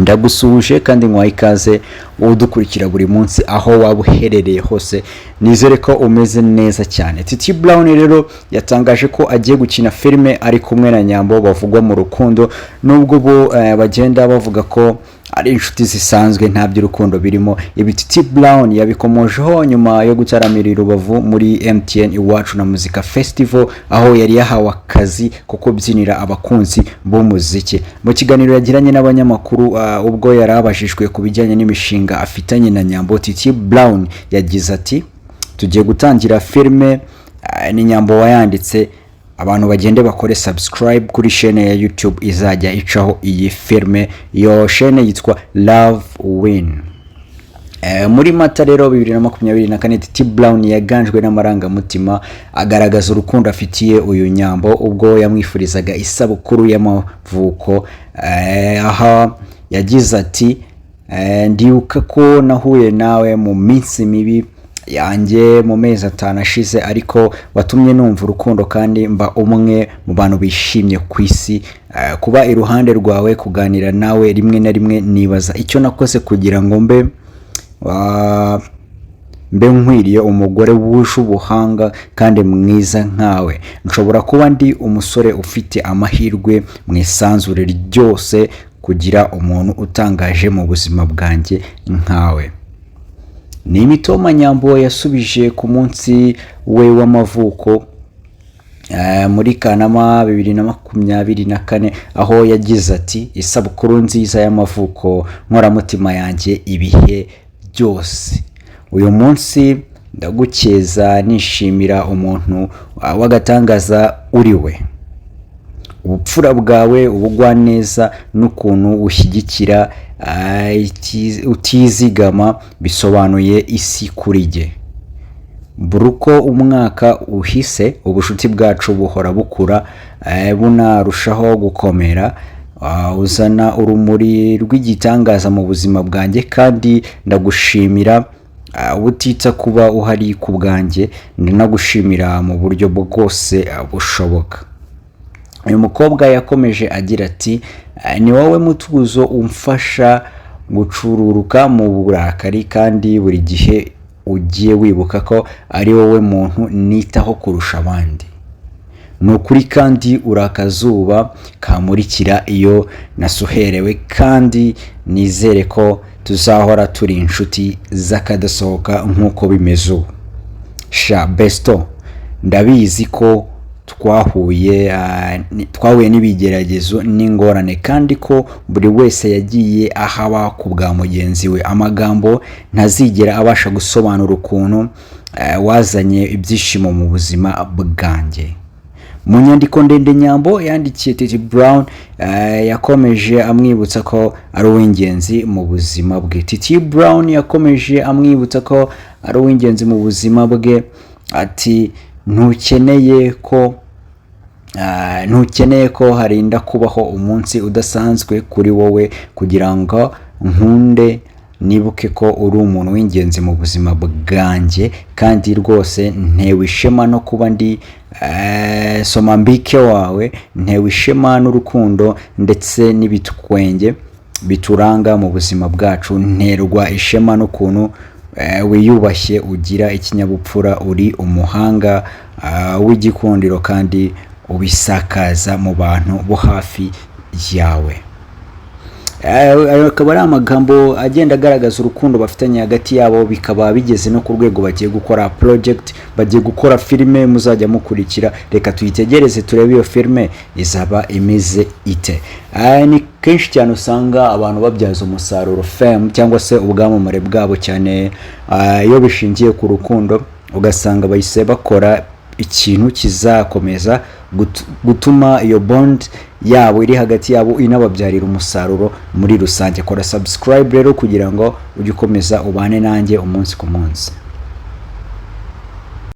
Ndagusuhuje kandi nkwaye ikaze udukurikira buri munsi aho waba uherereye hose. Nizere ko umeze neza cyane. Titi Brown rero yatangaje ko agiye gukina filime ari kumwe na Nyambo bavugwa mu rukundo, nubwo bo bagenda bavuga ko ari inshuti zisanzwe nta by'urukundo birimo. Ibi Titi Brown yabikomojeho nyuma yo gutaramira Rubavu muri MTN Iwacu na Muzika Festival, aho yari yahawe akazi ko kubyinira abakunzi b'umuziki. Mu kiganiro yagiranye n'abanyamakuru ubwo yarabajijwe ku bijyanye n'imishinga afitanye na Nyambo, Titi Brown yagize ati tugiye gutangira filime, ni Nyambo wayanditse, abantu bagende bakore subscribe kuri chaîne ya YouTube izajya icaho iyi filme. Iyo chaîne yitwa Love Win. Muri Mata rero 2024 Titi Brown yaganjwe n'amarangamutima agaragaza urukundo afitiye uyu Nyambo ubwo yamwifurizaga isabukuru y'amavuko. Aha yagize ati ndibuka ko nahuye nawe mu minsi mibi yanjye mu mezi 5 ashize, ariko watumye numva urukundo kandi mba umwe mu bantu bishimye ku isi. Kuba iruhande rwawe, kuganira nawe rimwe na rimwe nibaza icyo nakoze kugira ngo mbe nkwiriye umugore wuje ubuhanga kandi mwiza nkawe. Nshobora kuba ndi umusore ufite amahirwe mu isanzure ryose kugira umuntu utangaje mu buzima bwanjye nkawe. Ni imitoma Nyambo yasubije ku munsi we w'amavuko muri Kanama 2024, aho yagize ati isabukuru nziza y'amavuko nkoramutima yanjye ibihe byose. Uyu munsi ndagukeza nishimira umuntu wagatangaza uri we. Ubupfura bwawe, ubugwaneza n'ukuntu ushyigikira utizigama bisobanuye isi kuri jye. Buruko umwaka uhise ubushuti bwacu buhora bukura bunarushaho gukomera, uzana urumuri rw'igitangaza mu buzima bwanjye kandi ndagushimira ubutita kuba uhari ku bwanjye, ndanagushimira mu buryo bwose bushoboka. Uyu mukobwa yakomeje agira ati ni wowe mutuzo umfasha gucururuka mu burakari kandi buri gihe ugiye wibuka ko ari wowe muntu nitaho kurusha abandi. Nukuri kandi urakazuba kamurikira iyo nasuherewe, kandi nizere ko tuzahora turi inshuti zakadasohoka nkuko bimeze ubu. Sha Besto, ndabizi ko twahuye n'ibigeragezo n'ingorane kandi ko buri wese yagiye ahaba ku bwa mugenzi we. Amagambo ntazigera abasha gusobanura ukuntu wazanye ibyishimo mu buzima bwanjye. Mu nyandiko ndende Nyambo yandikiye Titi Brown yakomeje amwibutsa ko ari uw'ingenzi mu buzima bwe. Titi Brown yakomeje amwibutsa ko ari uw'ingenzi mu buzima bwe, ati ntukeneye ko harinda kubaho umunsi udasanzwe kuri wowe kugira ngo nkunde nibuke ko uri umuntu w'ingenzi mu buzima bwanjye, kandi rwose ntewe ishema no kuba ndi somambike wawe. Ntewe ishema n'urukundo ndetse n'ibitwenge bituranga mu buzima bwacu. Nterwa ishema n'ukuntu wiyubashye, ugira ikinyabupfura, uri umuhanga w'igikundiro kandi ubisakaza mu bantu bo hafi yawe. Akaba ari amagambo agenda agaragaza urukundo bafitanye hagati yabo, bikaba bigeze no ku rwego bagiye gukora project, bagiye gukora filime muzajya mukurikira. Reka tuyitegereze turebe iyo filime izaba imeze ite. Ni kenshi cyane usanga abantu babyaza umusaruro fame cyangwa se ubwamamare bwabo cyane iyo bishingiye ku rukundo, ugasanga bahise bakora ikintu kizakomeza gutuma iyo bond yabo iri hagati yabo inababyarira umusaruro muri rusange. Kora subscribe rero kugira ngo ujye ukomeza ubane nanjye umunsi ku munsi.